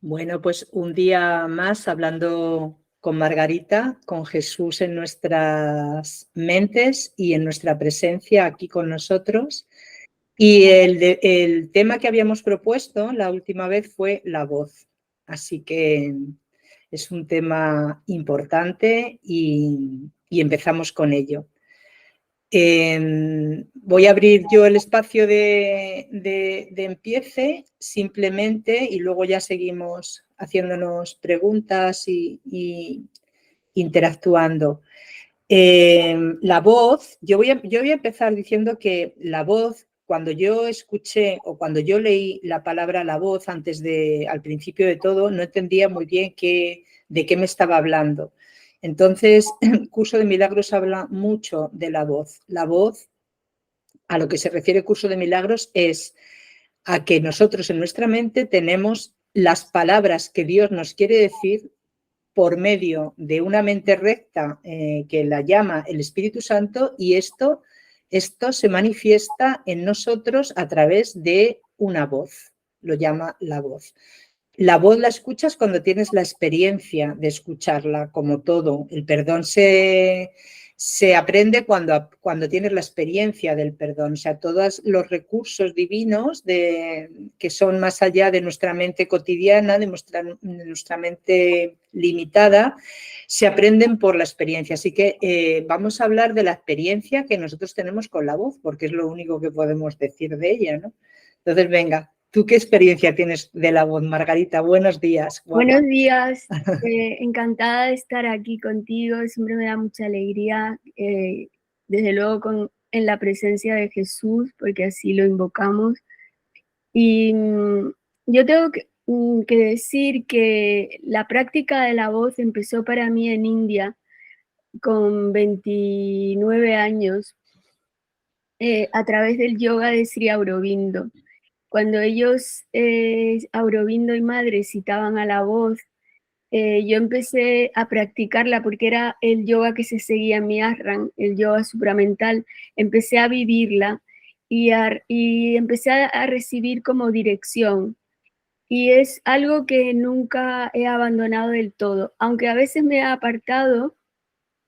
Bueno, pues un día más hablando con Margarita, con Jesús en nuestras mentes y en nuestra presencia aquí con nosotros. Y el tema que habíamos propuesto la última vez fue la voz. Así que es un tema importante y empezamos con ello. Voy a abrir yo el espacio de empiece simplemente y luego ya seguimos haciéndonos preguntas y interactuando. La voz, yo voy a empezar diciendo que la voz, cuando yo escuché o cuando yo leí la palabra la voz al principio de todo, no entendía muy bien de qué me estaba hablando. Entonces, el curso de milagros habla mucho de la voz. La voz, a lo que se refiere el curso de milagros, es a que nosotros en nuestra mente tenemos las palabras que Dios nos quiere decir por medio de una mente recta que la llama el Espíritu Santo, y esto se manifiesta en nosotros a través de una voz, lo llama la voz. La voz la escuchas cuando tienes la experiencia de escucharla, como todo. El perdón se aprende cuando tienes la experiencia del perdón. O sea, todos los recursos divinos que son más allá de nuestra mente cotidiana, de nuestra mente limitada, se aprenden por la experiencia. Así que vamos a hablar de la experiencia que nosotros tenemos con la voz, porque es lo único que podemos decir de ella, ¿no? Entonces, venga. ¿Tú qué experiencia tienes de la voz, Margarita? Buenos días. Guapa. Buenos días, encantada de estar aquí contigo, siempre me da mucha alegría, desde luego en la presencia de Jesús, porque así lo invocamos. Y yo tengo que decir que la práctica de la voz empezó para mí en India con 29 años, a través del yoga de Sri Aurobindo. Cuando ellos, Aurobindo y Madre, citaban a la voz, yo empecé a practicarla porque era el yoga que se seguía en mi ashram, el yoga supramental. Empecé a vivirla y empecé a recibir como dirección. Y es algo que nunca he abandonado del todo, aunque a veces me he apartado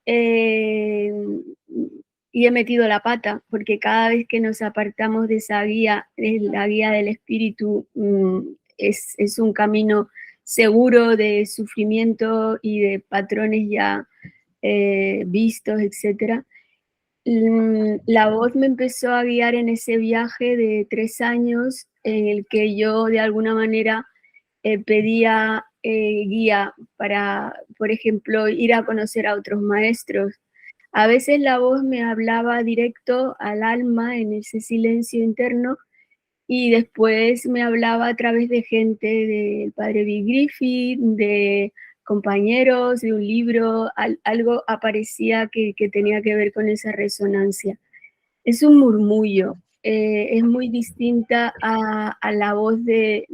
eh, y he metido la pata, porque cada vez que nos apartamos de esa guía, la guía del espíritu, es un camino seguro de sufrimiento y de patrones ya vistos, etc. La voz me empezó a guiar en ese viaje de 3 años en el que yo de alguna manera pedía guía para, por ejemplo, ir a conocer a otros maestros. A veces la voz me hablaba directo al alma en ese silencio interno, y después me hablaba a través de gente, del padre Bill Griffith, de compañeros, de un libro, algo aparecía que tenía que ver con esa resonancia. Es un murmullo, es muy distinta a la voz de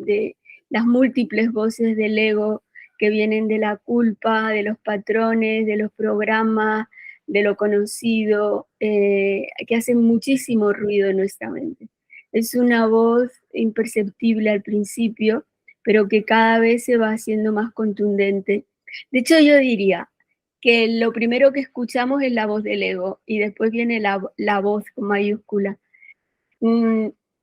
las múltiples voces del ego que vienen de la culpa, de los patrones, de los programas, de lo conocido, que hacen muchísimo ruido en nuestra mente. Es una voz imperceptible al principio, pero que cada vez se va haciendo más contundente. De hecho, yo diría que lo primero que escuchamos es la voz del ego y después viene la voz con mayúscula.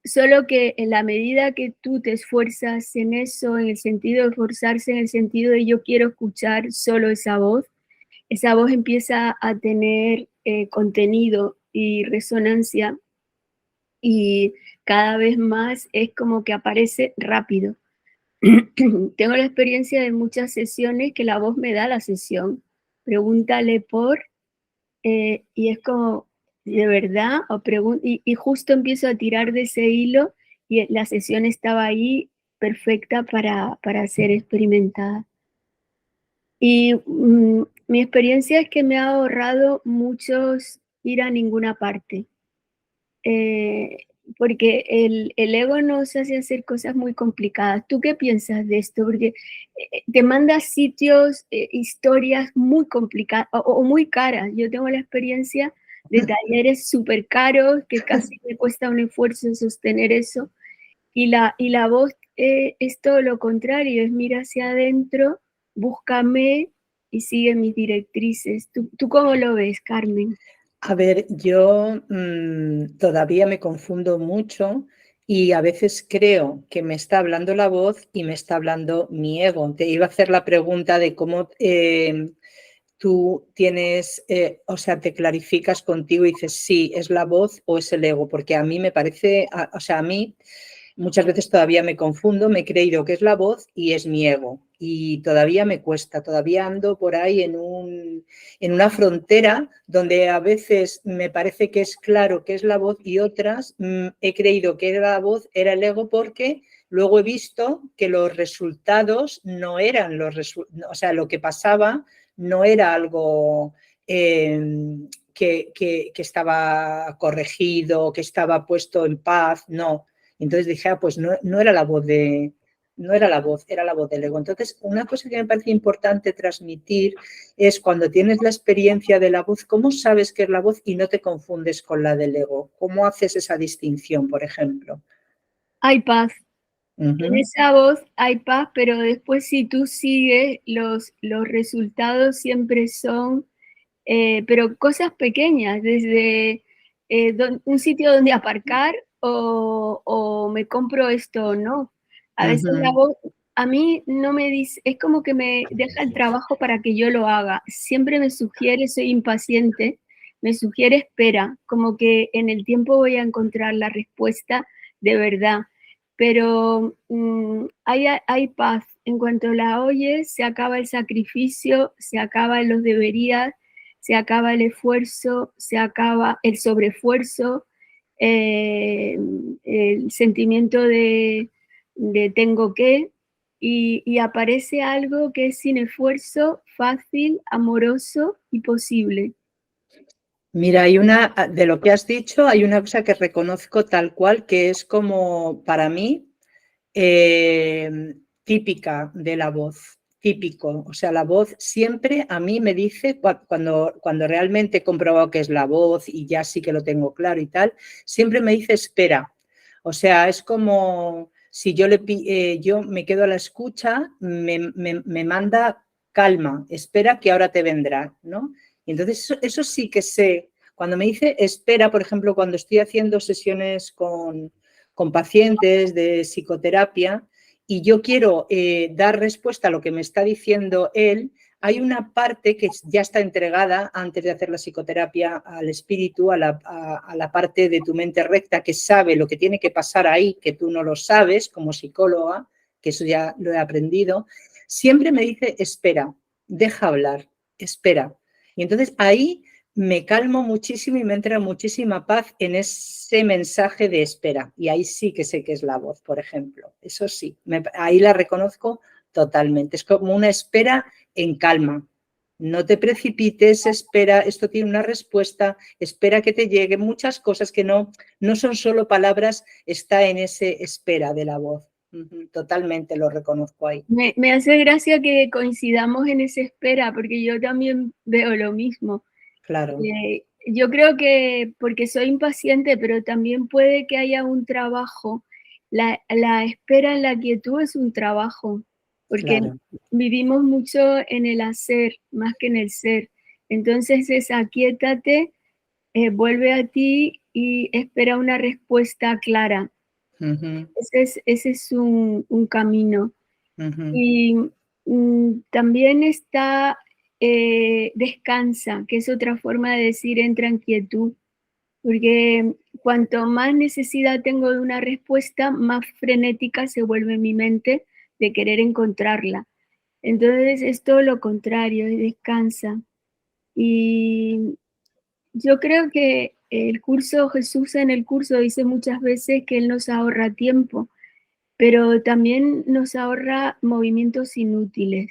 Solo que en la medida que tú te esfuerzas en eso, en el sentido de esforzarse, en el sentido de yo quiero escuchar solo esa voz empieza a tener contenido y resonancia, y cada vez más es como que aparece rápido. Tengo la experiencia de muchas sesiones que la voz me da la sesión. Pregúntale por, y es como, ¿de verdad? Y justo empiezo a tirar de ese hilo y la sesión estaba ahí perfecta para ser experimentada. Y mi experiencia es que me ha ahorrado muchos ir a ninguna parte. Porque el ego nos hace hacer cosas muy complicadas. ¿Tú qué piensas de esto? Porque te manda sitios, historias muy complicadas o muy caras. Yo tengo la experiencia de talleres súper caros que casi me cuesta un esfuerzo sostener eso. Y la voz es todo lo contrario, es mira hacia adentro, búscame y sigue mis directrices. ¿Tú cómo lo ves, Carmen? A ver, yo todavía me confundo mucho y a veces creo que me está hablando la voz y me está hablando mi ego. Te iba a hacer la pregunta de cómo tú tienes, o sea, te clarificas contigo y dices, sí, es la voz o es el ego, porque a mí me parece, o sea, a mí muchas veces todavía me confundo, me he creído que es la voz y es mi ego. Y todavía me cuesta, todavía ando por ahí en una frontera donde a veces me parece que es claro que es la voz y otras he creído que era la voz, era el ego, porque luego he visto que los resultados no eran los resultados, o sea, lo que pasaba no era algo que estaba corregido, que estaba puesto en paz, no. Entonces dije, pues no era la voz no era la voz, era la voz del ego. Entonces, una cosa que me parece importante transmitir es cuando tienes la experiencia de la voz, ¿cómo sabes que es la voz y no te confundes con la del ego? ¿Cómo haces esa distinción, por ejemplo? Hay paz. En Uh-huh. esa voz hay paz, pero después si tú sigues, los resultados siempre son, pero cosas pequeñas, desde un sitio donde aparcar o me compro esto o no. A veces la Uh-huh. voz a mí no me dice, es como que me deja el trabajo para que yo lo haga. Siempre me sugiere, soy impaciente, me sugiere espera, como que en el tiempo voy a encontrar la respuesta de verdad. Pero hay paz. En cuanto la oyes, se acaba el sacrificio, se acaban los deberías, se acaba el esfuerzo, se acaba el sobreesfuerzo, el sentimiento de tengo que, y aparece algo que es sin esfuerzo, fácil, amoroso y posible. Mira, de lo que has dicho, hay una cosa que reconozco tal cual, que es como para mí típica de la voz, típico. O sea, la voz siempre a mí me dice, cuando realmente he comprobado que es la voz y ya sí que lo tengo claro y tal, siempre me dice espera. O sea, es como si yo me quedo a la escucha, me manda calma, espera que ahora te vendrá, ¿no? Y entonces eso sí que sé. Cuando me dice espera, por ejemplo, cuando estoy haciendo sesiones con pacientes de psicoterapia y yo quiero dar respuesta a lo que me está diciendo él, hay una parte que ya está entregada antes de hacer la psicoterapia al espíritu, a la parte de tu mente recta que sabe lo que tiene que pasar ahí, que tú no lo sabes como psicóloga, que eso ya lo he aprendido. Siempre me dice, espera, deja hablar, espera. Y entonces ahí me calmo muchísimo y me entra muchísima paz en ese mensaje de espera. Y ahí sí que sé que es la voz, por ejemplo. Eso sí, ahí la reconozco totalmente. Es como una espera en calma. No te precipites, espera, esto tiene una respuesta, espera que te lleguen muchas cosas que no son solo palabras, está en ese espera de la voz. Totalmente lo reconozco ahí. Me hace gracia que coincidamos en esa espera, porque yo también veo lo mismo. Claro. Yo creo que porque soy impaciente, pero también puede que haya un trabajo. La espera en la quietud es un trabajo, porque Claro. vivimos mucho en el hacer más que en el ser. Entonces es aquíétate, vuelve a ti y espera una respuesta clara. Uh-huh. Ese es un camino. Uh-huh. Y también está descansa, que es otra forma de decir entra en quietud, porque cuanto más necesidad tengo de una respuesta, más frenética se vuelve mi mente de querer encontrarla. Entonces es todo lo contrario, es descansa. Y yo creo que Jesús en el curso dice muchas veces que Él nos ahorra tiempo, pero también nos ahorra movimientos inútiles.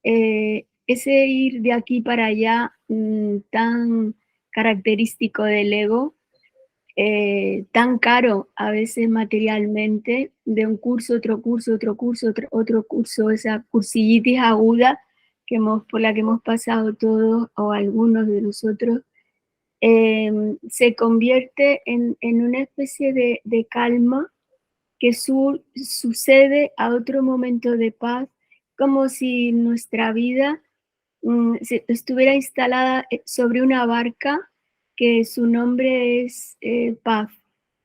Ese ir de aquí para allá tan característico del ego, tan caro a veces materialmente, de un curso, otro curso, otro curso, otro curso, esa cursillitis aguda por la que hemos pasado todos o algunos de nosotros, se convierte en una especie de calma que sucede a otro momento de paz, como si nuestra vida estuviera instalada sobre una barca que su nombre es paz.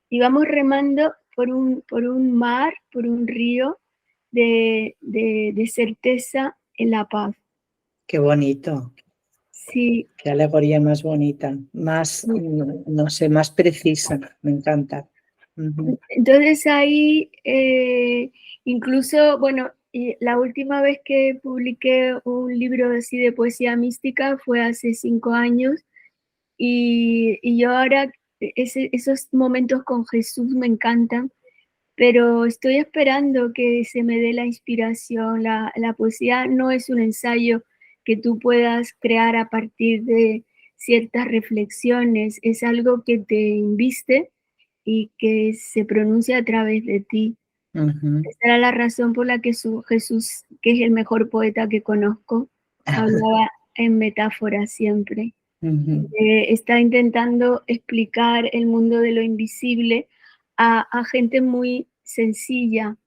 Y vamos remando por un mar, por un río de certeza en la paz. Qué bonito. Sí. Qué alegoría más bonita, más, no sé, más precisa. Me encanta. Entonces ahí, incluso, bueno, y la última vez que publiqué un libro así de poesía mística fue hace 5 años y yo ahora esos momentos con Jesús me encantan, pero estoy esperando que se me dé la inspiración. La poesía no es un ensayo que tú puedas crear a partir de ciertas reflexiones, es algo que te inviste y que se pronuncia a través de ti. Esa era la razón por la que Jesús, que es el mejor poeta que conozco, hablaba en metáforas siempre. Está intentando explicar el mundo de lo invisible a gente muy sencilla.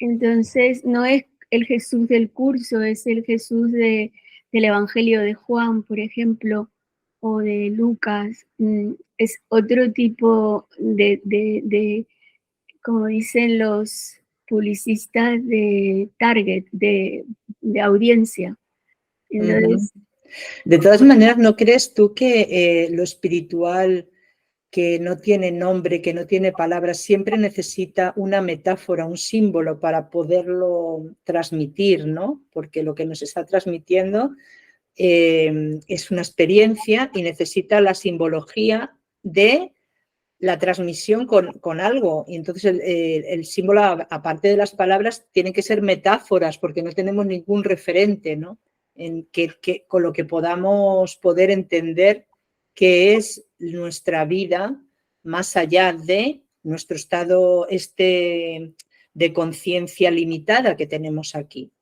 Entonces, no es el Jesús del curso, es el Jesús del Evangelio de Juan, por ejemplo, o de Lucas. Es otro tipo de, como dicen los publicistas, de target, de audiencia. Entonces, de todas maneras, ¿no crees tú que lo espiritual que no tiene nombre, que no tiene palabras, siempre necesita una metáfora, un símbolo para poderlo transmitir, ¿no? Porque lo que nos está transmitiendo es una experiencia y necesita la simbología de la transmisión con algo. Y entonces el símbolo, aparte de las palabras, tiene que ser metáforas, porque no tenemos ningún referente, ¿no? Con lo que podamos poder entender qué es nuestra vida más allá de nuestro estado de conciencia limitada que tenemos aquí.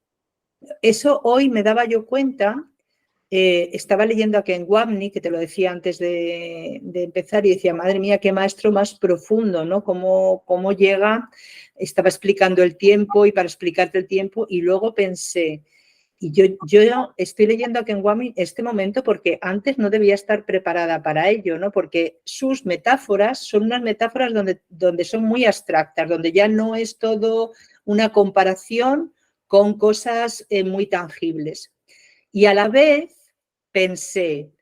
Eso hoy me daba yo cuenta. Estaba leyendo a Ken Wapnick, que te lo decía antes de empezar, y decía, madre mía, qué maestro más profundo, ¿no? Cómo llega, estaba explicando el tiempo y para explicarte el tiempo, y luego pensé, y yo estoy leyendo a Ken Wapnick en este momento porque antes no debía estar preparada para ello, ¿no? Porque sus metáforas son unas metáforas donde son muy abstractas, donde ya no es todo una comparación con cosas muy tangibles. Y a la vez pensé,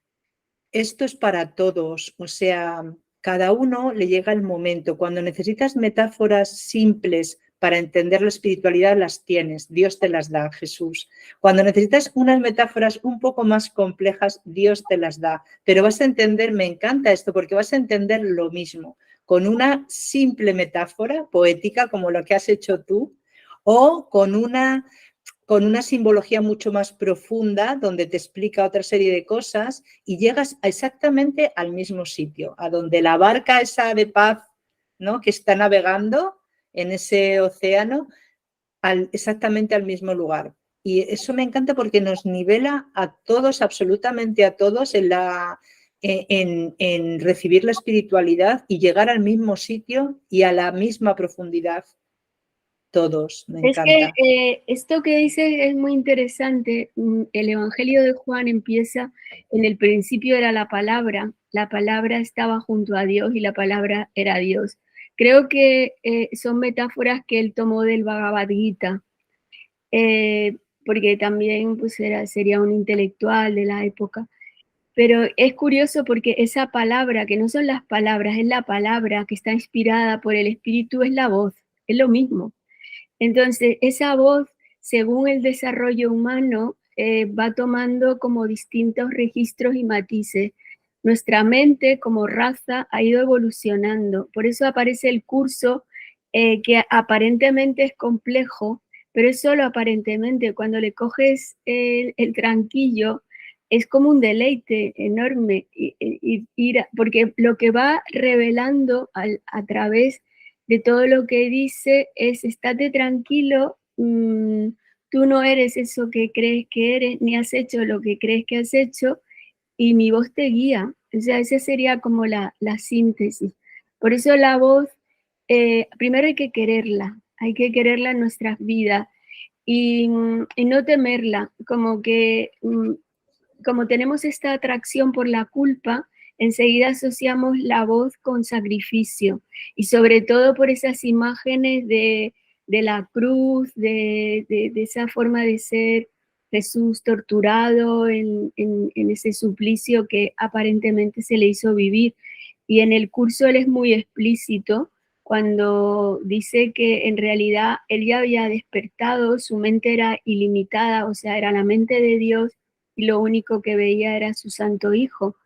esto es para todos, o sea, cada uno le llega el momento. Cuando necesitas metáforas simples para entender la espiritualidad, las tienes, Dios te las da, Jesús. Cuando necesitas unas metáforas un poco más complejas, Dios te las da. Pero vas a entender, me encanta esto, porque vas a entender lo mismo, con una simple metáfora poética como lo que has hecho tú, o con una simbología mucho más profunda donde te explica otra serie de cosas y llegas exactamente al mismo sitio, a donde la barca esa de paz, ¿no?, que está navegando en ese océano, exactamente al mismo lugar. Y eso me encanta porque nos nivela a todos, absolutamente a todos, en recibir la espiritualidad y llegar al mismo sitio y a la misma profundidad. Todos, me encanta. Es que esto que dices es muy interesante. El Evangelio de Juan empieza, en el principio era la palabra estaba junto a Dios y la palabra era Dios. Creo que son metáforas que él tomó del Bhagavad Gita, porque también pues, sería un intelectual de la época. Pero es curioso porque esa palabra, que no son las palabras, es la palabra que está inspirada por el Espíritu, es la voz, es lo mismo. Entonces, esa voz, según el desarrollo humano, va tomando como distintos registros y matices. Nuestra mente como raza ha ido evolucionando. Por eso aparece el curso que aparentemente es complejo, pero es solo aparentemente. Cuando le coges el tranquillo, es como un deleite enorme, porque lo que va revelando a través de todo lo que dice es, estate tranquilo, tú no eres eso que crees que eres, ni has hecho lo que crees que has hecho, y mi voz te guía. O sea, esa sería como la síntesis. Por eso la voz primero hay que quererla en nuestras vidas y no temerla, como que como tenemos esta atracción por la culpa, enseguida asociamos la voz con sacrificio y sobre todo por esas imágenes de la cruz, de esa forma de ser Jesús torturado en ese suplicio que aparentemente se le hizo vivir. Y en el curso él es muy explícito cuando dice que en realidad él ya había despertado, su mente era ilimitada, o sea, era la mente de Dios y lo único que veía era su santo hijo.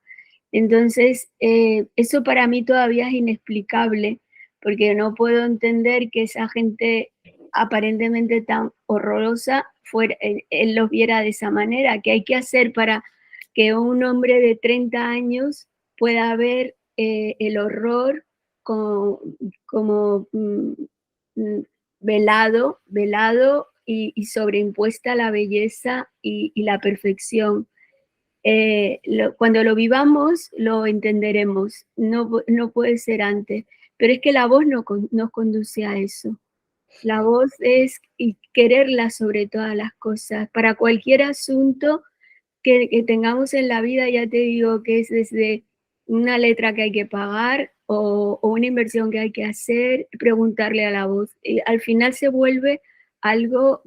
Entonces, eso para mí todavía es inexplicable, porque no puedo entender que esa gente aparentemente tan horrorosa, él los viera de esa manera. ¿Qué hay que hacer para que un hombre de 30 años pueda ver el horror como velado y sobreimpuesta la belleza y la perfección? Cuando lo vivamos lo entenderemos, no puede ser antes, pero es que la voz no nos conduce a eso. La voz es y quererla sobre todas las cosas, para cualquier asunto que tengamos en la vida. Ya te digo que es desde una letra que hay que pagar o una inversión que hay que hacer, preguntarle a la voz. Y al final se vuelve algo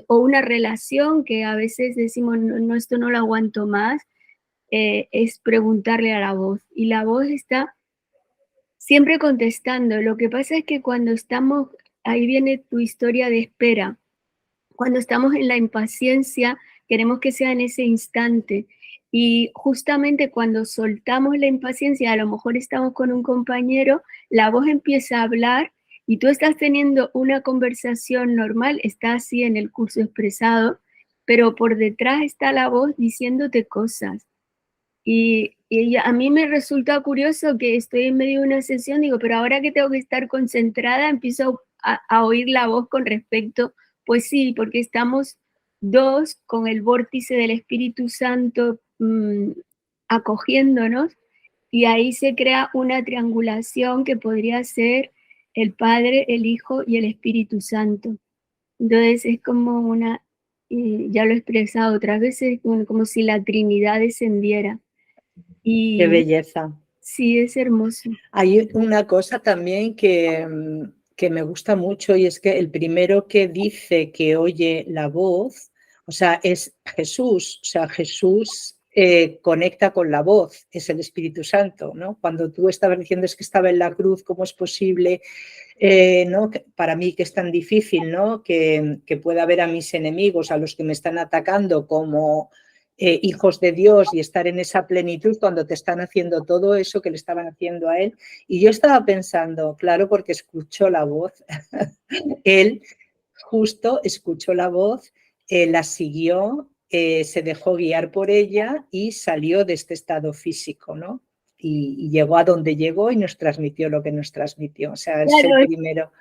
o una relación que a veces decimos, no, no, esto no lo aguanto más, es preguntarle a la voz. Y la voz está siempre contestando. Lo que pasa es que cuando estamos, ahí viene tu historia de espera, cuando estamos en la impaciencia, queremos que sea en ese instante. Y justamente cuando soltamos la impaciencia, a lo mejor estamos con un compañero, la voz empieza a hablar y tú estás teniendo una conversación normal, está así en el curso expresado, pero por detrás está la voz diciéndote cosas. Y a mí me resulta curioso que estoy en medio de una sesión, digo, pero ahora que tengo que estar concentrada, empiezo a oír la voz con respecto, pues sí, porque estamos dos con el vórtice del Espíritu Santo acogiéndonos, y ahí se crea una triangulación que podría ser el Padre, el Hijo y el Espíritu Santo. Entonces es como ya lo he expresado otras veces, como si la Trinidad descendiera. Qué Y belleza. sí, es hermoso. Hay una cosa también que me gusta mucho, y es que el primero que dice que oye la voz, o sea, es Jesús. O sea, Jesús conecta con la voz, es el Espíritu Santo, ¿no? Cuando tú estabas diciendo es que estaba en la cruz, ¿cómo es posible? ¿No? Para mí que es tan difícil, ¿no? Que pueda ver a mis enemigos, a los que me están atacando, como hijos de Dios, y estar en esa plenitud cuando te están haciendo todo eso que le estaban haciendo a él. Y yo estaba pensando, claro, porque escuchó la voz, él justo escuchó la voz, la siguió, se dejó guiar por ella y salió de este estado físico, ¿no? Y llegó a donde llegó y nos transmitió lo que nos transmitió. O sea, es el Claro, primero.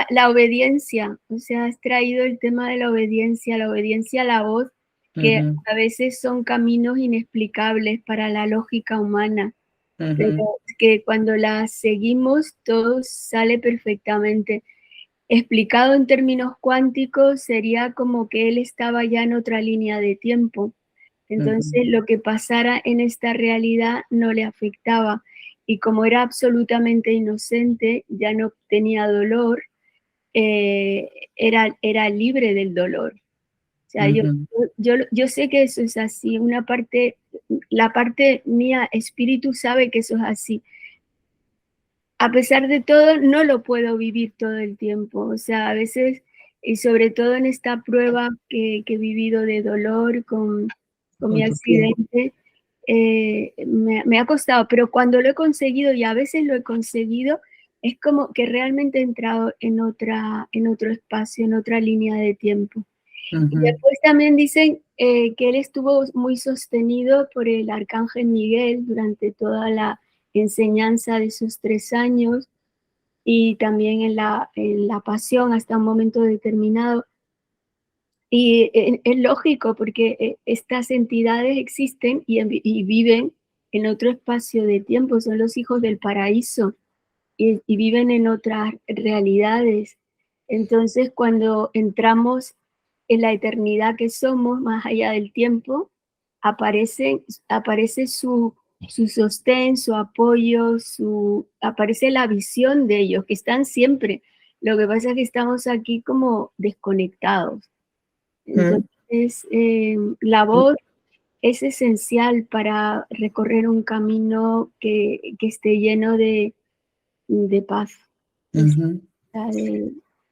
la obediencia, o sea, has traído el tema de la obediencia a la voz, que a veces son caminos inexplicables para la lógica humana, pero que cuando la seguimos todo sale perfectamente. Explicado en términos cuánticos, sería como que él estaba ya en otra línea de tiempo. Entonces, lo que pasara en esta realidad no le afectaba. Y como era absolutamente inocente, ya no tenía dolor, era libre del dolor. O sea, yo sé que eso es así. La parte mía, espíritu, sabe que eso es así. A pesar de todo, no lo puedo vivir todo el tiempo. O sea, a veces, y sobre todo en esta prueba que he vivido de dolor con mi accidente, me ha costado, pero cuando lo he conseguido, y a veces lo he conseguido, es como que realmente he entrado en otro espacio, en otra línea de tiempo. Y después también dicen que él estuvo muy sostenido por el arcángel Miguel durante toda la enseñanza de esos 3 años, y también en la pasión hasta un momento determinado. Y es lógico porque estas entidades existen y viven en otro espacio de tiempo, son los hijos del paraíso. y viven en otras realidades. Entonces, cuando entramos en la eternidad que somos, más allá del tiempo, aparece su sostén, su apoyo, aparece la visión de ellos, que están siempre. Lo que pasa es que estamos aquí como desconectados. Entonces, la voz es esencial para recorrer un camino que esté lleno de paz.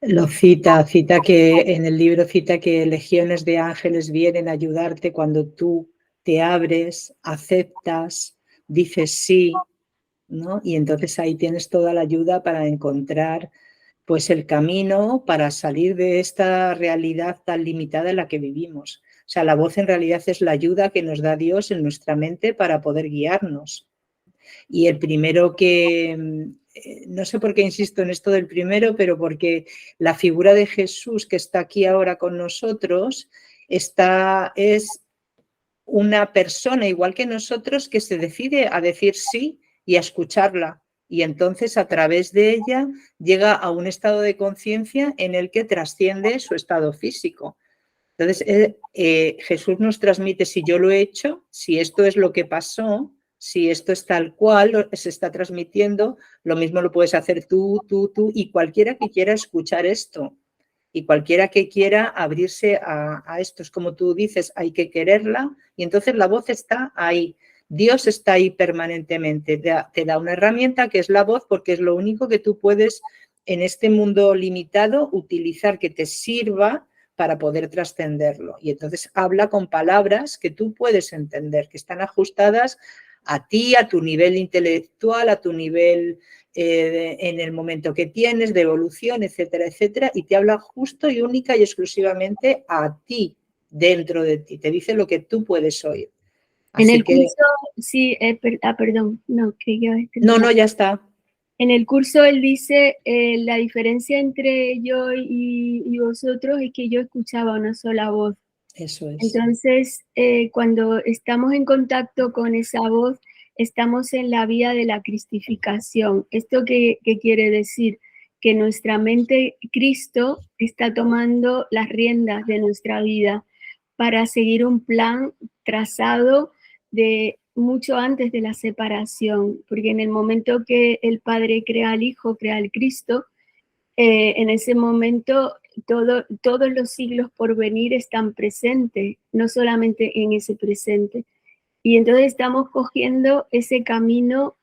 Lo cita que en el libro cita que legiones de ángeles vienen a ayudarte cuando tú te abres, aceptas, dices sí, ¿no? Y entonces ahí tienes toda la ayuda para encontrar pues el camino para salir de esta realidad tan limitada en la que vivimos. O sea, la voz en realidad es la ayuda que nos da Dios en nuestra mente para poder guiarnos. Y el primero que, no sé por qué insisto en esto del primero, pero porque la figura de Jesús que está aquí ahora con nosotros es una persona igual que nosotros que se decide a decir sí y a escucharla. Y entonces a través de ella llega a un estado de conciencia en el que trasciende su estado físico. Entonces Jesús nos transmite, si yo lo he hecho, si esto es lo que pasó, si esto es tal cual, se está transmitiendo, lo mismo lo puedes hacer tú y cualquiera que quiera escuchar esto. Y cualquiera que quiera abrirse a esto, es como tú dices, hay que quererla y entonces la voz está ahí. Dios está ahí permanentemente, te da una herramienta que es la voz porque es lo único que tú puedes en este mundo limitado utilizar que te sirva para poder trascenderlo. Y entonces habla con palabras que tú puedes entender, que están ajustadas a ti, a tu nivel intelectual, a tu nivel en el momento que tienes, de evolución, etcétera, etcétera, y te habla justo y única y exclusivamente a ti, dentro de ti. Te dice lo que tú puedes oír. En el curso, sí, perdón, no, que ya... No, ya está. En el curso él dice, la diferencia entre yo y vosotros es que yo escuchaba una sola voz. Eso es. Entonces, cuando estamos en contacto con esa voz, estamos en la vía de la cristificación. ¿Esto qué quiere decir? Que nuestra mente, Cristo, está tomando las riendas de nuestra vida para seguir un plan trazado de mucho antes de la separación, porque en el momento que el Padre crea al Hijo, crea al Cristo, en ese momento todos los siglos por venir están presentes, no solamente en ese presente. Y entonces estamos cogiendo ese camino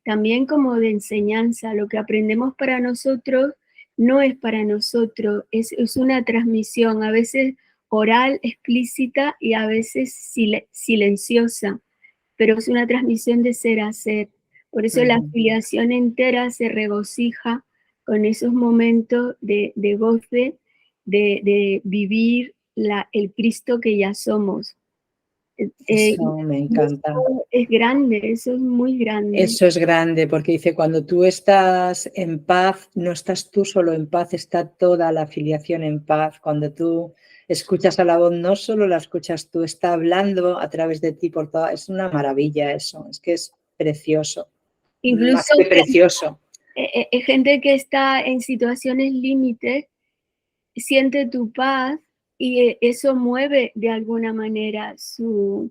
también como de enseñanza. Lo que aprendemos para nosotros no es para nosotros, es una transmisión, a veces oral, explícita y a veces silenciosa, pero es una transmisión de ser a ser. Por eso la afiliación entera se regocija con esos momentos de goce, de vivir el Cristo que ya somos. Eso me encanta. Eso es grande, eso es muy grande. Eso es grande, porque dice, cuando tú estás en paz, no estás tú solo en paz, está toda la afiliación en paz. Cuando tú escuchas a la voz, no solo la escuchas tú, está hablando a través de ti por toda... Es una maravilla eso, es que es precioso. Incluso más que precioso. Gente que está en situaciones límites siente tu paz y eso mueve de alguna manera su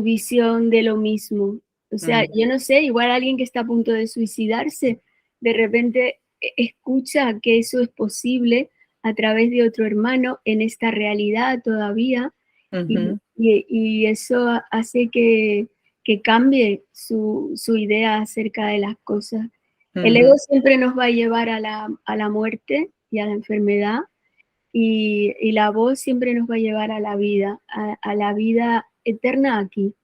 visión de lo mismo. O sea, yo no sé, igual alguien que está a punto de suicidarse, de repente escucha que eso es posible a través de otro hermano en esta realidad todavía, y eso hace que cambie su idea acerca de las cosas. El ego siempre nos va a llevar a la muerte y a la enfermedad, y la voz siempre nos va a llevar a la vida, a la vida eterna aquí.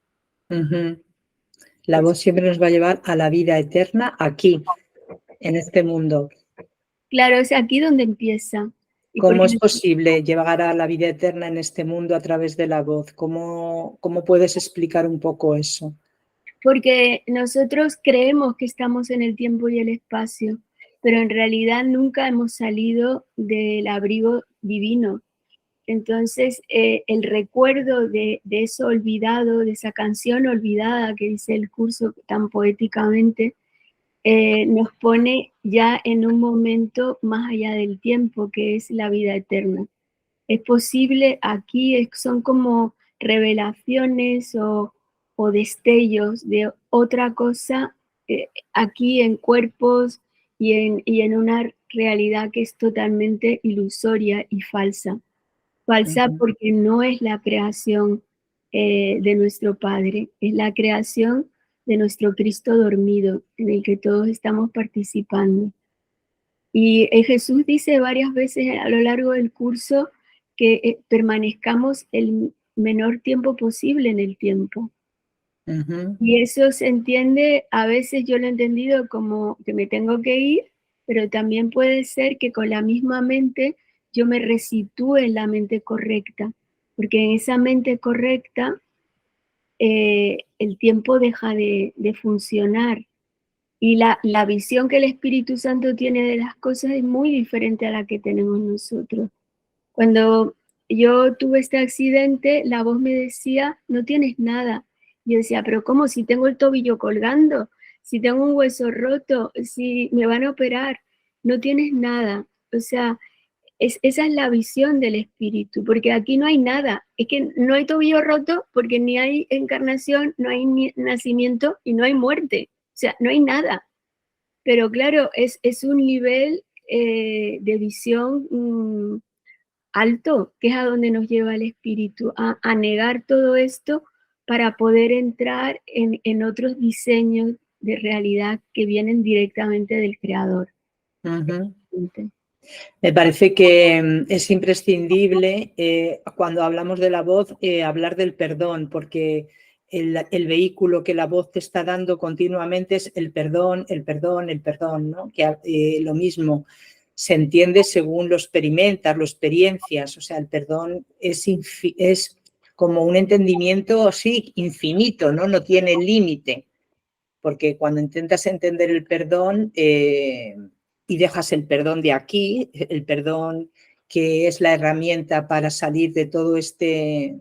La voz siempre nos va a llevar a la vida eterna aquí, en este mundo. Claro, es aquí donde empieza. ¿Cómo es posible llegar a la vida eterna en este mundo a través de la voz? ¿Cómo puedes explicar un poco eso? Porque nosotros creemos que estamos en el tiempo y el espacio, pero en realidad nunca hemos salido del abrigo divino. Entonces, el recuerdo de eso olvidado, de esa canción olvidada que dice el curso tan poéticamente, nos pone ya en un momento más allá del tiempo, que es la vida eterna. Es posible, aquí son como revelaciones o destellos de otra cosa aquí en cuerpos y en una realidad que es totalmente ilusoria y falsa. Falsa porque no es la creación de nuestro Padre, es la creación de nuestro Cristo dormido, en el que todos estamos participando. Y Jesús dice varias veces a lo largo del curso que permanezcamos el menor tiempo posible en el tiempo. Y eso se entiende, a veces yo lo he entendido como que me tengo que ir, pero también puede ser que con la misma mente yo me resitúe en la mente correcta, porque en esa mente correcta el tiempo deja de funcionar. Y la visión que el Espíritu Santo tiene de las cosas es muy diferente a la que tenemos nosotros. Cuando yo tuve este accidente, la voz me decía, no tienes nada. Yo decía, pero ¿cómo? Si tengo el tobillo colgando, si tengo un hueso roto, si me van a operar, no tienes nada. O sea, esa es la visión del Espíritu, porque aquí no hay nada. Es que no hay tobillo roto porque ni hay encarnación, no hay nacimiento y no hay muerte. O sea, no hay nada. Pero claro, es un nivel de visión alto, que es a donde nos lleva el espíritu, a negar todo esto para poder entrar en otros diseños de realidad que vienen directamente del creador. Me parece que es imprescindible cuando hablamos de la voz hablar del perdón, porque el vehículo que la voz te está dando continuamente es el perdón, el perdón, el perdón, ¿no? Que lo mismo se entiende según lo experimentas, lo experiencias, o sea, el perdón es como un entendimiento, sí, infinito, ¿no? No tiene límite, porque cuando intentas entender el perdón y dejas el perdón de aquí, el perdón que es la herramienta para salir de todo este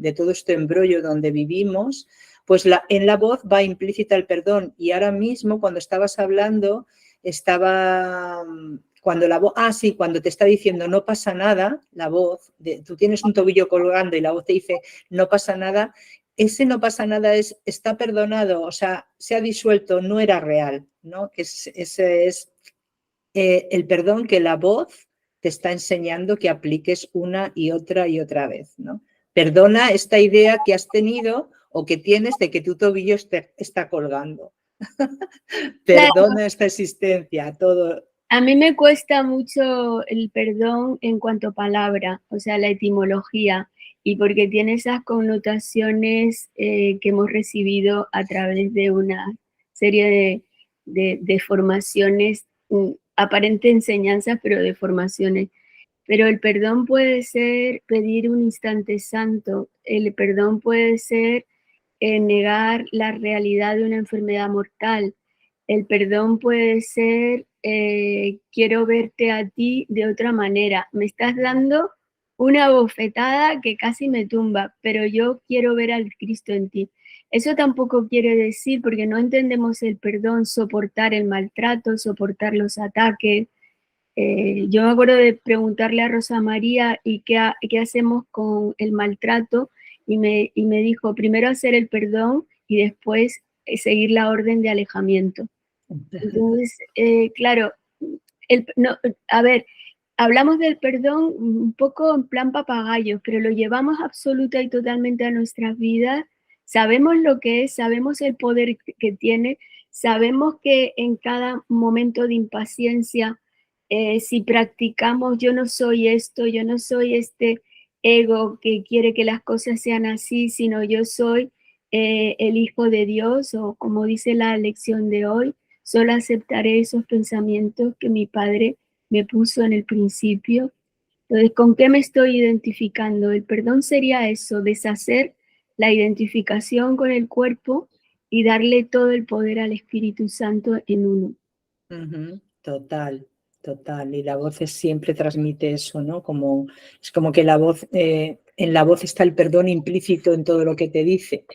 embrollo donde vivimos, pues en la voz va implícita el perdón. Y ahora mismo, cuando estabas hablando, cuando la voz, sí, cuando te está diciendo no pasa nada, la voz, tú tienes un tobillo colgando y la voz te dice no pasa nada, ese no pasa nada está perdonado, o sea, se ha disuelto, no era real, ¿no? Ese es el perdón que la voz te está enseñando que apliques una y otra vez, ¿no? Perdona esta idea que has tenido o que tienes de que tu tobillo está colgando. Perdona esta existencia, todo. A mí me cuesta mucho el perdón en cuanto a palabra, o sea, la etimología, y porque tiene esas connotaciones que hemos recibido a través de una serie de formaciones, aparente enseñanzas, pero de formaciones. Pero el perdón puede ser pedir un instante santo, el perdón puede ser negar la realidad de una enfermedad mortal, el perdón puede ser quiero verte a ti de otra manera, me estás dando una bofetada que casi me tumba, pero yo quiero ver al Cristo en ti. Eso tampoco quiere decir, porque no entendemos el perdón, soportar el maltrato, soportar los ataques. Yo me acuerdo de preguntarle a Rosa María y qué hacemos con el maltrato y me dijo primero hacer el perdón y después seguir la orden de alejamiento. Entonces, claro, a ver, hablamos del perdón un poco en plan papagayo, pero lo llevamos absoluta y totalmente a nuestras vidas. Sabemos lo que es, sabemos el poder que tiene, sabemos que en cada momento de impaciencia, si practicamos, yo no soy esto, yo no soy este ego que quiere que las cosas sean así, sino yo soy el Hijo de Dios, o como dice la lección de hoy, solo aceptaré esos pensamientos que mi Padre me puso en el principio. Entonces, ¿con qué me estoy identificando? El perdón sería eso, deshacer la identificación con el cuerpo y darle todo el poder al Espíritu Santo en uno. Total, total. Y la voz siempre transmite eso, ¿no? Es como que la voz, en la voz está el perdón implícito en todo lo que te dice.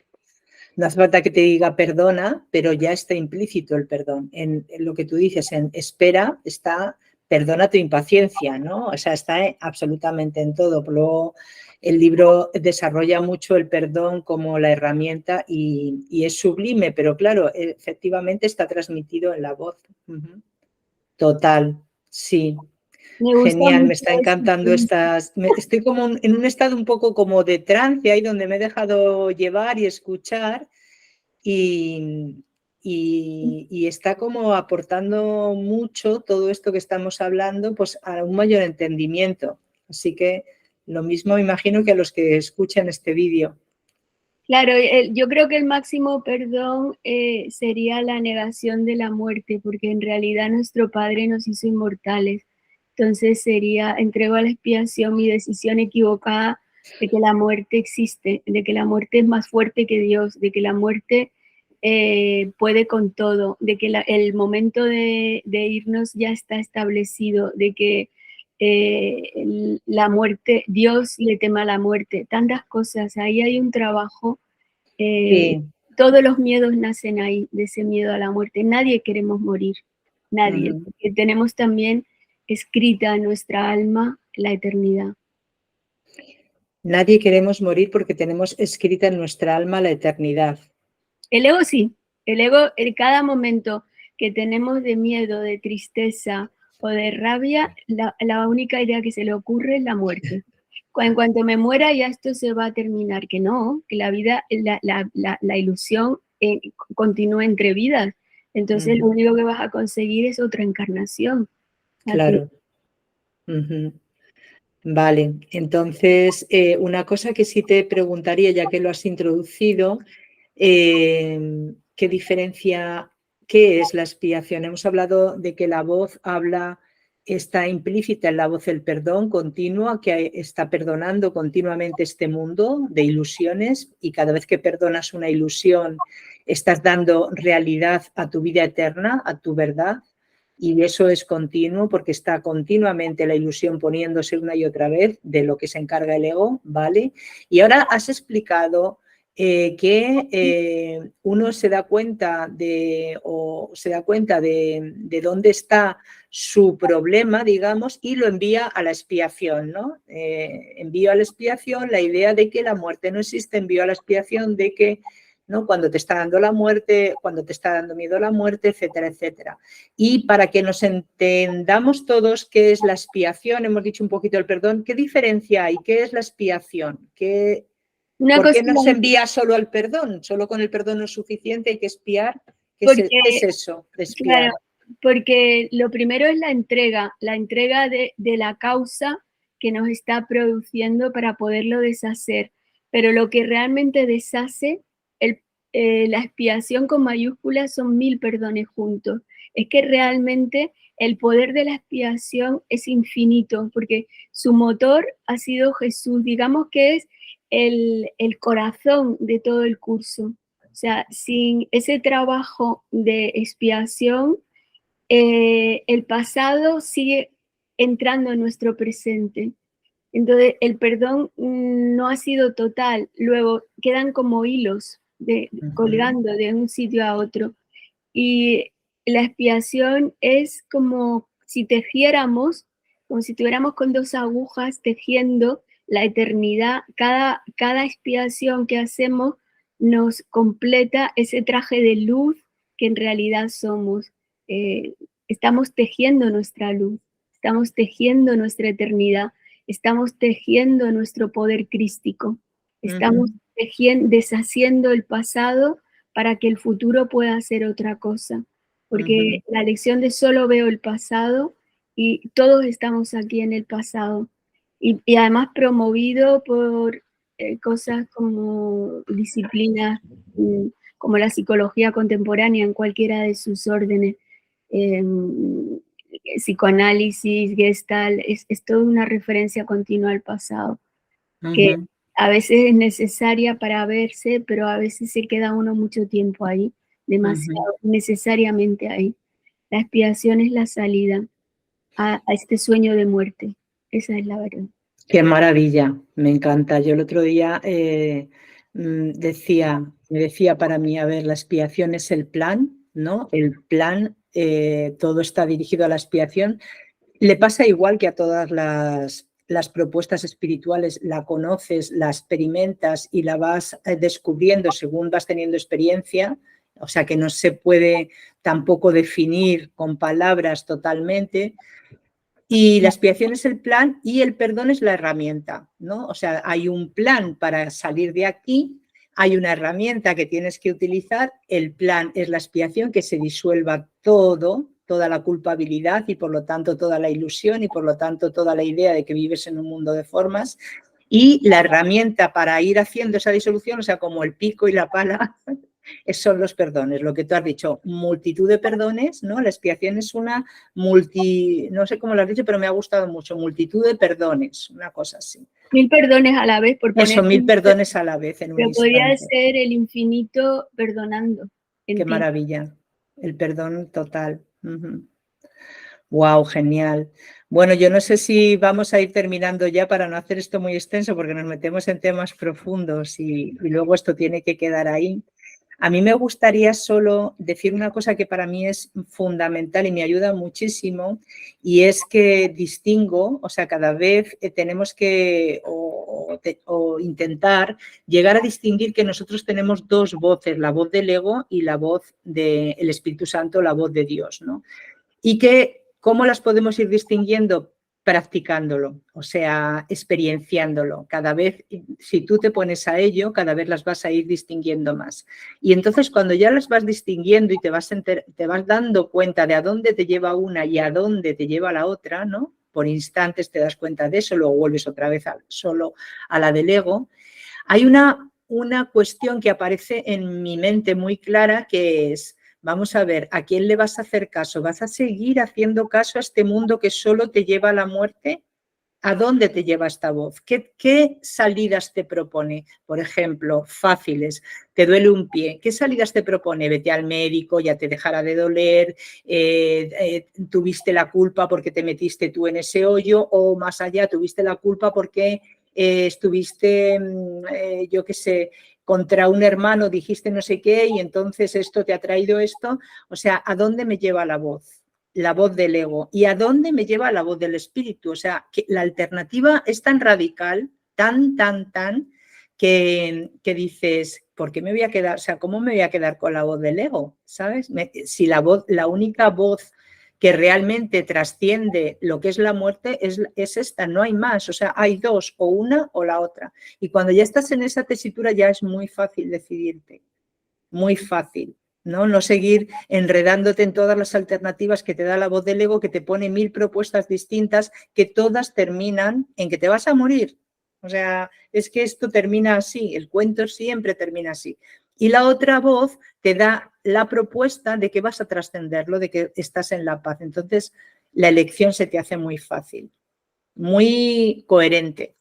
No hace falta que te diga perdona, pero ya está implícito el perdón. En lo que tú dices, en espera, está perdona tu impaciencia, ¿no? O sea, está absolutamente en todo. Luego, el libro desarrolla mucho el perdón como la herramienta y es sublime, pero claro, efectivamente está transmitido en la voz. Total, sí. Me gusta Genial, mucho me está eso. encantando estoy como en un estado un poco como de trance ahí donde me he dejado llevar y escuchar y está como aportando mucho todo esto que estamos hablando pues a un mayor entendimiento. Así que lo mismo me imagino que a los que escuchan este vídeo. Claro, yo creo que el máximo perdón sería la negación de la muerte, porque en realidad nuestro Padre nos hizo inmortales. Entonces sería, entrego a la expiación mi decisión equivocada de que la muerte existe, de que la muerte es más fuerte que Dios, de que la muerte puede con todo, de que el momento de irnos ya está establecido, de que la muerte, Dios le tema a la muerte, tantas cosas. Ahí hay un trabajo. Sí. Todos los miedos nacen ahí, de ese miedo a la muerte. Nadie queremos morir, nadie, porque tenemos también escrita en nuestra alma la eternidad. Nadie queremos morir porque tenemos escrita en nuestra alma la eternidad. El ego sí, el ego en cada momento que tenemos de miedo, de tristeza o de rabia, la única idea que se le ocurre es la muerte. En cuanto me muera ya esto se va a terminar, que no, que la vida, la ilusión continúa entre vidas. Entonces lo único que vas a conseguir es otra encarnación. Claro. Vale, entonces una cosa que sí te preguntaría, ya que lo has introducido, ¿qué diferencia, qué es la expiación? Hemos hablado de que la voz está implícita en la voz el perdón continua, que está perdonando continuamente este mundo de ilusiones y cada vez que perdonas una ilusión estás dando realidad a tu vida eterna, a tu verdad. Y eso es continuo porque está continuamente la ilusión poniéndose una y otra vez de lo que se encarga el ego, ¿vale? Y ahora has explicado que uno se da cuenta de dónde está su problema, digamos, y lo envía a la expiación, ¿no? Envío a la expiación la idea de que la muerte no existe, envío a la expiación de que, ¿no? Cuando te está dando la muerte, cuando te está dando miedo a la muerte, etcétera, etcétera. Y para que nos entendamos todos qué es la expiación, hemos dicho un poquito el perdón, ¿qué diferencia hay? ¿Qué es la expiación? ¿Por qué no se envía solo al perdón? ¿Solo con el perdón no es suficiente? ¿Hay que expiar? ¿Qué es eso de expiar? Claro, porque lo primero es la entrega de la causa que nos está produciendo para poderlo deshacer. Pero lo que realmente deshace la expiación con mayúsculas son 1000 perdones juntos. Es que realmente el poder de la expiación es infinito, porque su motor ha sido Jesús. Digamos que es el corazón de todo el curso. O sea, sin ese trabajo de expiación, el pasado sigue entrando en nuestro presente. Entonces, el perdón no ha sido total. Luego quedan como hilos colgando de un sitio a otro. Y la expiación es como si tejiéramos, como si tuviéramos con 2 agujas tejiendo la eternidad. Cada expiación que hacemos nos completa ese traje de luz que en realidad somos. Estamos tejiendo nuestra luz, estamos tejiendo nuestra eternidad, estamos tejiendo nuestro poder crístico, estamos deshaciendo el pasado para que el futuro pueda ser otra cosa, porque la lección de solo veo el pasado y todos estamos aquí en el pasado y además promovido por cosas como disciplinas como la psicología contemporánea en cualquiera de sus órdenes, psicoanálisis, Gestalt, es toda una referencia continua al pasado, que a veces es necesaria para verse, pero a veces se queda uno mucho tiempo ahí, demasiado, necesariamente ahí. La expiación es la salida a este sueño de muerte, esa es la verdad. Qué maravilla, me encanta. Yo el otro día me decía para mí, a ver, la expiación es el plan, ¿no? El plan, todo está dirigido a la expiación. Le pasa igual que a todas las propuestas espirituales, la conoces, la experimentas y la vas descubriendo según vas teniendo experiencia, o sea que no se puede tampoco definir con palabras totalmente. Y la expiación es el plan y el perdón es la herramienta, ¿no? O sea, hay un plan para salir de aquí, hay una herramienta que tienes que utilizar, el plan es la expiación, que se disuelva todo, toda la culpabilidad y por lo tanto toda la ilusión y por lo tanto toda la idea de que vives en un mundo de formas. Y la herramienta para ir haciendo esa disolución, o sea, como el pico y la pala, son los perdones, lo que tú has dicho, multitud de perdones, ¿no? La expiación es una no sé cómo lo has dicho, pero me ha gustado mucho, multitud de perdones, una cosa así. 1000 perdones a la vez, por poner. Eso, 1000 perdones a la vez en un Pero podría instante. ser el infinito perdonando. Qué maravilla, el perdón total. Wow, genial. Bueno, yo no sé si vamos a ir terminando ya para no hacer esto muy extenso, porque nos metemos en temas profundos y luego esto tiene que quedar ahí. A mí me gustaría solo decir una cosa que para mí es fundamental y me ayuda muchísimo, y es que distingo, o sea, cada vez tenemos que o intentar llegar a distinguir que nosotros tenemos dos voces, la voz del ego y la voz del Espíritu Santo, la voz de Dios, ¿no? Y que cómo las podemos ir distinguiendo practicándolo, o sea, experienciándolo. Cada vez, si tú te pones a ello, cada vez las vas a ir distinguiendo más. Y entonces cuando ya las vas distinguiendo y te vas dando cuenta de a dónde te lleva una y a dónde te lleva la otra, ¿no? Por instantes te das cuenta de eso, luego vuelves otra vez solo a la del ego. Hay una cuestión que aparece en mi mente muy clara, que es: vamos a ver, ¿a quién le vas a hacer caso? ¿Vas a seguir haciendo caso a este mundo que solo te lleva a la muerte? ¿A dónde te lleva esta voz? ¿Qué salidas te propone? Por ejemplo, fáciles, te duele un pie. ¿Qué salidas te propone? Vete al médico, ya te dejará de doler, tuviste la culpa porque te metiste tú en ese hoyo, o más allá, tuviste la culpa porque estuviste, yo qué sé, contra un hermano, dijiste no sé qué y entonces esto te ha traído esto. O sea, ¿a dónde me lleva la voz? La voz del ego. ¿Y a dónde me lleva la voz del espíritu? O sea, que la alternativa es tan radical, tan, que dices, ¿por qué me voy a quedar? O sea, ¿cómo me voy a quedar con la voz del ego? ¿Sabes? Si la única voz que realmente trasciende lo que es la muerte es esta, no hay más. O sea, hay dos, o una o la otra. Y cuando ya estás en esa tesitura ya es muy fácil decidirte, muy fácil. ¿no? Seguir enredándote en todas las alternativas que te da la voz del ego, que te pone 1000 propuestas distintas, que todas terminan en que te vas a morir. O sea, es que esto termina así, el cuento siempre termina así. Y la otra voz te da la propuesta de que vas a trascenderlo, de que estás en la paz. Entonces, la elección se te hace muy fácil, muy coherente.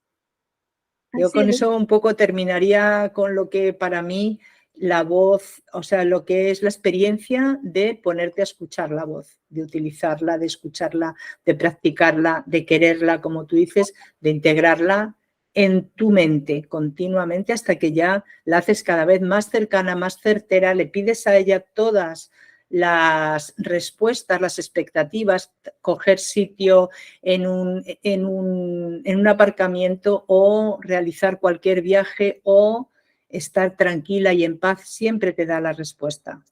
Yo con eso un poco terminaría con lo que para mí la voz, o sea, lo que es la experiencia de ponerte a escuchar la voz, de utilizarla, de escucharla, de practicarla, de quererla, como tú dices, de integrarla en tu mente continuamente hasta que ya la haces cada vez más cercana, más certera, le pides a ella todas las respuestas, las expectativas, coger sitio en un aparcamiento o realizar cualquier viaje o estar tranquila y en paz, siempre te da la respuesta.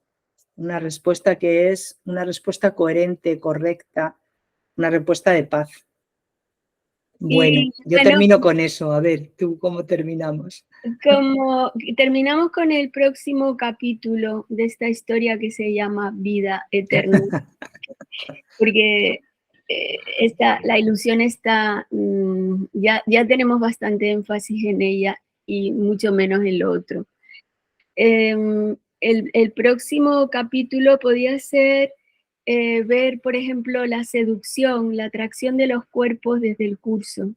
Una respuesta que es una respuesta coherente, correcta, una respuesta de paz. Bueno, yo termino con eso. A ver, ¿tú cómo terminamos? Como terminamos con el próximo capítulo de esta historia que se llama Vida Eterna. Porque la ilusión está, ya tenemos bastante énfasis en ella y mucho menos en lo otro. El próximo capítulo podría ser ver, por ejemplo, la seducción, la atracción de los cuerpos desde el curso.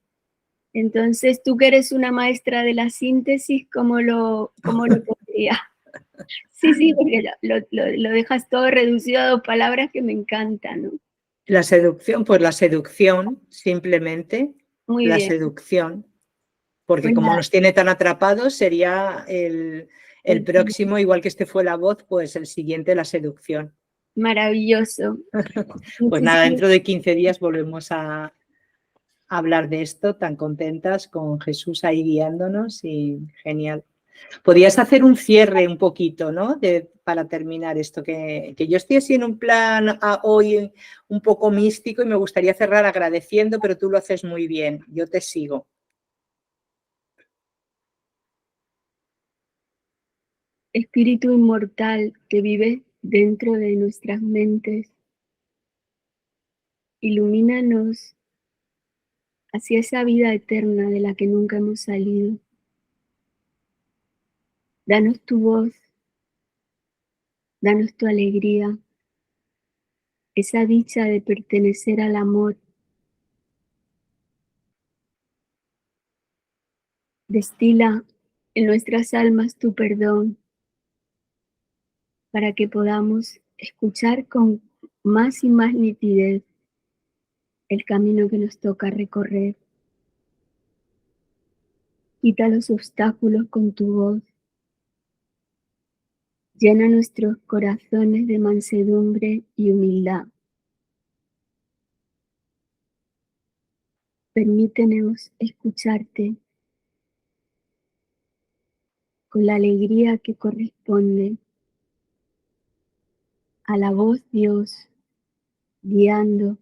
Entonces, tú que eres una maestra de la síntesis, ¿cómo lo podría? Sí, porque lo dejas todo reducido a 2 palabras que me encantan, ¿no? La seducción, pues la seducción, simplemente. Muy la bien. seducción. porque Pues como nada, nos tiene tan atrapados, sería el próximo, igual que este fue la voz, pues el siguiente la seducción. maravilloso. Pues nada, Muchísimas dentro de 15 días volvemos a hablar de esto, tan contentas con Jesús ahí guiándonos y genial. Podrías hacer un cierre un poquito, ¿no? Para terminar esto, que yo estoy así en un plan hoy un poco místico y me gustaría cerrar agradeciendo, pero tú lo haces muy bien, yo te sigo. Espíritu inmortal que vive dentro de nuestras mentes, ilumínanos hacia esa vida eterna de la que nunca hemos salido. Danos tu voz, danos tu alegría, esa dicha de pertenecer al amor. Destila en nuestras almas tu perdón para que podamos escuchar con más y más nitidez el camino que nos toca recorrer. Quita los obstáculos con tu voz. Llena nuestros corazones de mansedumbre y humildad. Permítenos escucharte con la alegría que corresponde a la voz Dios, guiando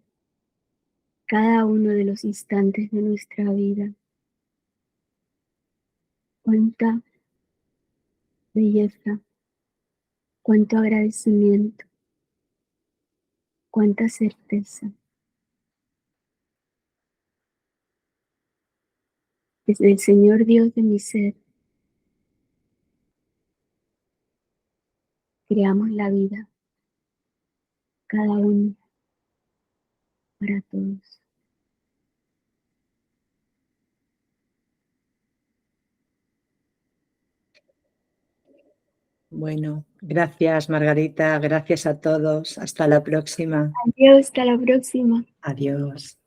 cada uno de los instantes de nuestra vida. Cuánta belleza, cuánto agradecimiento, cuánta certeza. Desde el Señor Dios de mi ser, creamos la vida, cada uno para todos. Bueno, gracias Margarita, gracias a todos. Hasta la próxima. Adiós, hasta la próxima. Adiós.